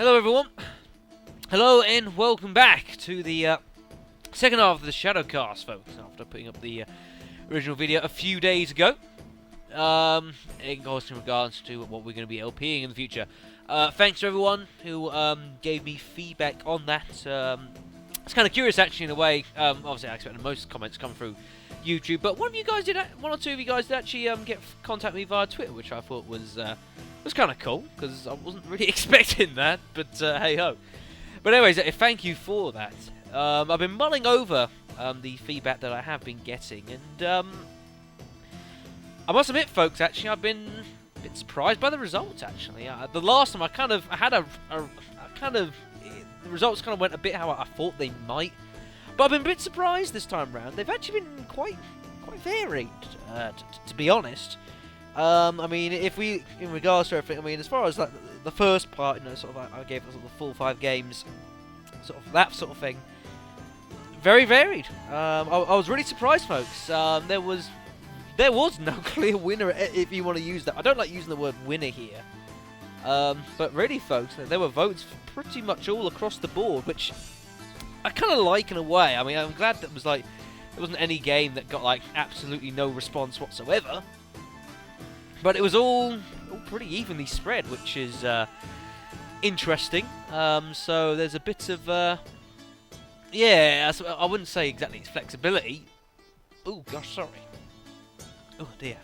Hello everyone, hello and welcome back to the second half of the ShadowCast, folks, after putting up the original video a few days ago. In regards to what we're going to be LPing in the future. Thanks to everyone who gave me feedback on that. It's kind of curious actually in a way. Obviously I expected most comments come through YouTube, but one or two of you guys did actually contact me via Twitter, which I thought was kind of cool, because I wasn't really expecting that, but hey ho. But anyways, thank you for that. I've been mulling over the feedback that I have been getting, and I must admit, folks, actually I've been a bit surprised by the results. Actually, the last time the results kind of went a bit how I thought they might, but I've been a bit surprised this time round. They've actually been quite varied, to be honest. I mean, in regards to everything, I mean, as far as like the first part, you know, sort of, I gave it sort of the full 5 games, sort of that sort of thing. Very varied. I was really surprised, folks. There was no clear winner, if you want to use that. I don't like using the word winner here, but really, folks, there were votes pretty much all across the board, which I kind of like in a way. I mean, I'm glad that there wasn't any game that got like absolutely no response whatsoever. But it was all pretty evenly spread, which is interesting. So there's a bit of, yeah, I wouldn't say exactly it's flexibility. Oh gosh, sorry. Oh dear.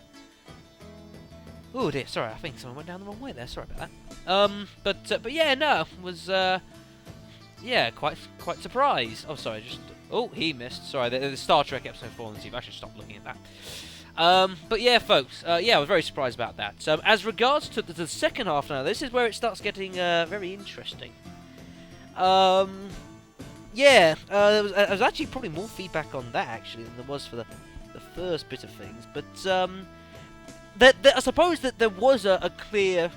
Oh dear, sorry, I think someone went down the wrong way there. Sorry about that. But yeah, no, was yeah, quite surprised. Oh, sorry, he missed. Sorry, the Star Trek episode 4 on the TV. I should stop looking at that. But yeah, folks, yeah, I was very surprised about that. As regards to the second half now, this is where it starts getting very interesting. Yeah, there was actually probably more feedback on that, actually, than there was for the first bit of things. But I suppose that there was a clear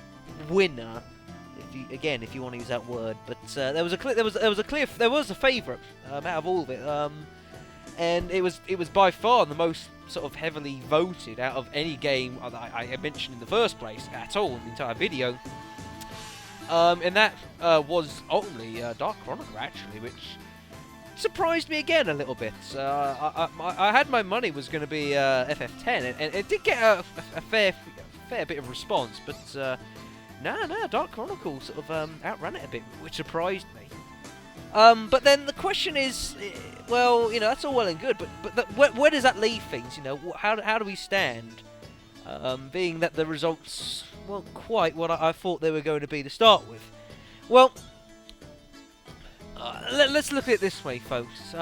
winner, if you want to use that word. But there was a favourite out of all of it. And it was by far the most sort of heavily voted out of any game that I mentioned in the first place at all in the entire video. And that was ultimately Dark Chronicle, actually, which surprised me again a little bit. I had my money was going to be FF10, and it did get a fair bit of response, but no, Dark Chronicle sort of outran it a bit, which surprised me. But then the question is, well, you know, that's all well and good, but where does that leave things? You know, how do we stand? Being that the results weren't quite what I thought they were going to be to start with. Well, let's look at it this way, folks.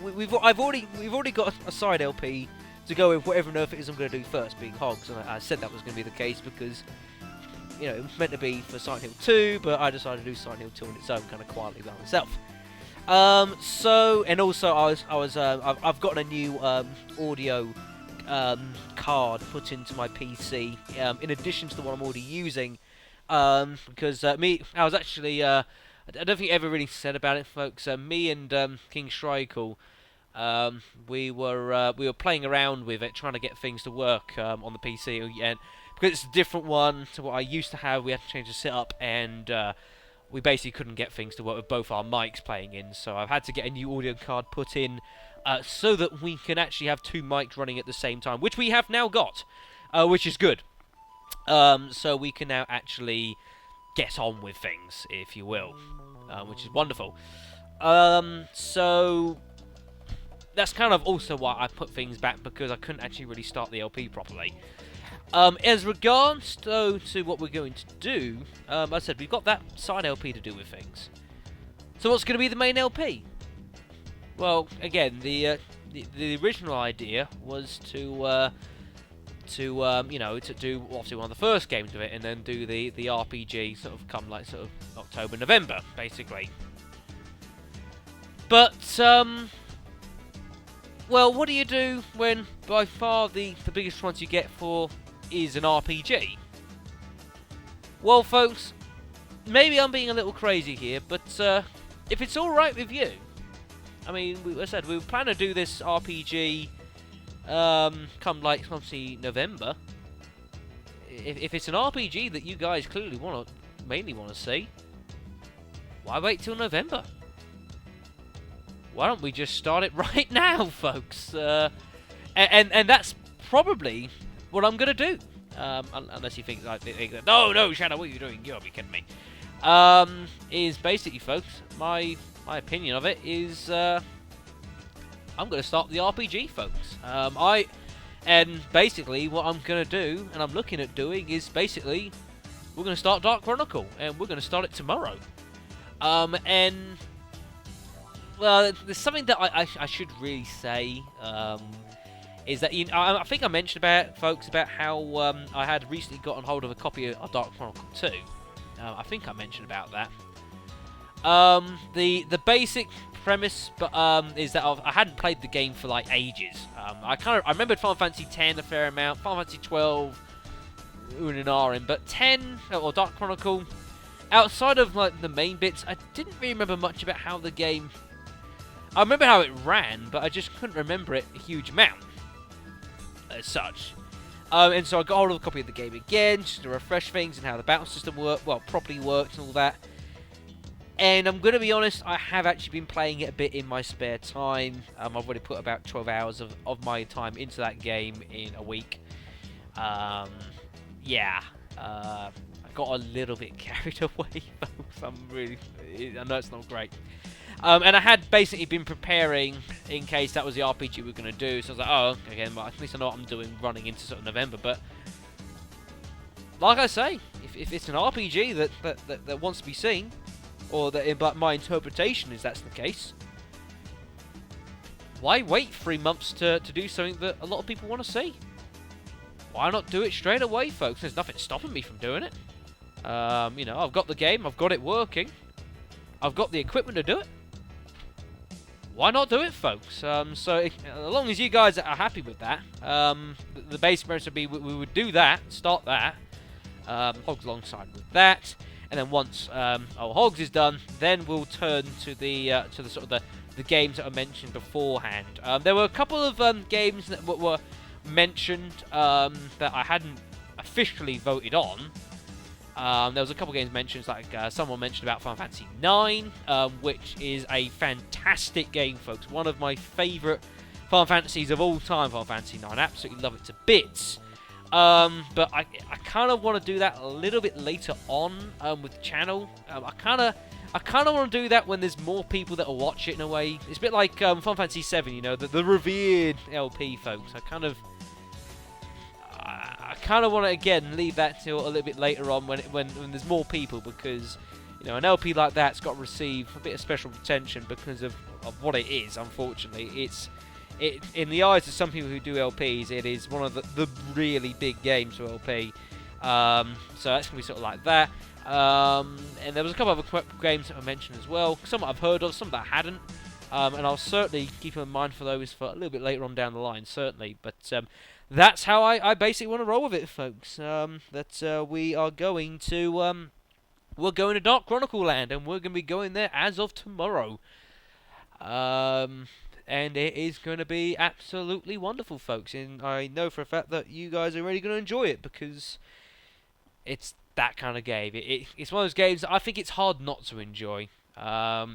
We've already got a side LP to go with whatever on earth it is I'm going to do first, being Hogs, and I said that was going to be the case because, you know, it was meant to be for Silent Hill 2, but I decided to do Silent Hill 2 on its own, kind of quietly by myself. So, and also I've gotten a new audio card put into my PC, in addition to the one I'm already using, because I was actually, I don't think I ever really said about it, folks. Me and King Shrikle, we were playing around with it, trying to get things to work on the PC, and because it's a different one to what I used to have, we had to change the setup, and we basically couldn't get things to work with both our mics playing in, so I've had to get a new audio card put in so that we can actually have 2 mics running at the same time, which we have now got, which is good. So we can now actually get on with things, if you will, which is wonderful. So that's kind of also why I put things back, because I couldn't actually really start the LP properly. As regards, though, to what we're going to do, I said we've got that side LP to do with things. So what's going to be the main LP? Well, again, the original idea was to you know, to do obviously one of the first games of it, and then do the RPG sort of come like sort of October, November, basically. But well, what do you do when by far the biggest response you get for is an RPG? Well, folks, maybe I'm being a little crazy here, but if it's alright with you, I mean, I said we were planning to do this RPG come like obviously November. If it's an RPG that you guys clearly mainly want to see, why wait till November? Why don't we just start it right now, folks? And that's probably what I'm gonna do. Unless you think like, no, Shadow, what are you doing? You gotta be kidding me. Is basically, folks, my opinion of it is I'm gonna start the RPG, folks. And basically what I'm gonna do, and I'm looking at doing, is basically we're gonna start Dark Chronicle, and we're gonna start it tomorrow. And well, there's something that I should really say. Is that I think I mentioned about, folks, about how I had recently gotten hold of a copy of Dark Chronicle 2. I think I mentioned about that. The basic premise, is that I hadn't played the game for like ages. I remembered Final Fantasy X a fair amount, Final Fantasy 12, but 10 or Dark Chronicle, outside of like the main bits, I didn't really remember much about how the game. I remember how it ran, but I just couldn't remember it a huge amount as such. And so I got hold of a copy of the game again, just to refresh things and how the battle system properly works and all that. And I'm going to be honest, I have actually been playing it a bit in my spare time. I've already put about 12 hours of my time into that game in a week. I got a little bit carried away. I know it's not great. And I had basically been preparing in case that was the RPG we were going to do. So I was like, oh, okay, well, at least I know what I'm doing running into sort of November. But like I say, if it's an RPG that wants to be seen, or that my interpretation is that's the case, why wait 3 months to do something that a lot of people want to see? Why not do it straight away, folks? There's nothing stopping me from doing it. I've got the game, I've got it working, I've got the equipment to do it. Why not do it, folks? As long as you guys are happy with that, the basic premise would be we would do that, start that, Hogs alongside with that, and then once Hogs is done, then we'll turn to the sort of the games that I mentioned beforehand. There were a couple of games that were mentioned that I hadn't officially voted on. There was a couple of games mentioned, like someone mentioned about Final Fantasy IX, which is a fantastic game, folks. One of my favourite Final Fantasies of all time, Final Fantasy IX. Absolutely love it to bits. But I kind of want to do that a little bit later on with the channel. I kind of want to do that when there's more people that will watch it in a way. It's a bit like Final Fantasy VII, the revered LP, folks. I kind of want to again leave that till a little bit later on when there's more people, because an LP like that's got to receive a bit of special attention because of what it is. Unfortunately, it in the eyes of some people who do LPs, it is one of the really big games for LP. So that's gonna be sort of like that. And there was a couple of other games that I mentioned as well. Some I've heard of, some that I hadn't. And I'll certainly keep in mind for those for a little bit later on down the line, certainly. But that's how I basically want to roll with it, folks. We are going to we're going to Dark Chronicle Land, and we're going to be going there as of tomorrow. And it is going to be absolutely wonderful, folks. And I know for a fact that you guys are really going to enjoy it, because it's that kind of game. It's one of those games that I think it's hard not to enjoy. There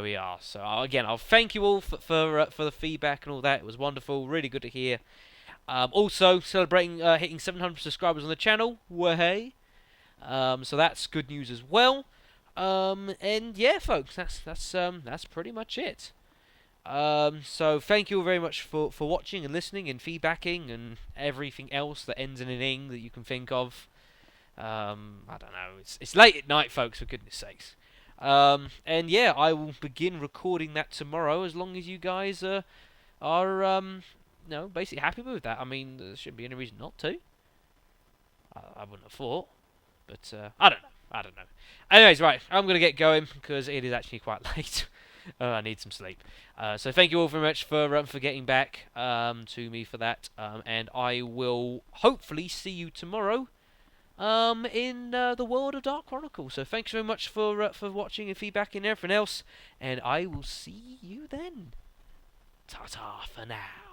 we are. So again, I'll thank you all for the feedback and all that. It was wonderful, really good to hear. Also celebrating hitting 700 subscribers on the channel. Way. So that's good news as well. And yeah, folks, that's pretty much it. So thank you all very much for watching and listening and feedbacking and everything else that ends in an ing that you can think of. I don't know. It's late at night, folks, for goodness sakes. And yeah, I will begin recording that tomorrow, as long as you guys are basically happy with that. I mean, there shouldn't be any reason not to. I wouldn't have thought, but I don't know. Anyways, right, I'm gonna get going because it is actually quite late. I need some sleep. So thank you all very much for getting back to me for that. And I will hopefully see you tomorrow. In the world of Dark Chronicle. So thanks very much for watching and feedback and everything else, and I will see you then. Ta-ta for now.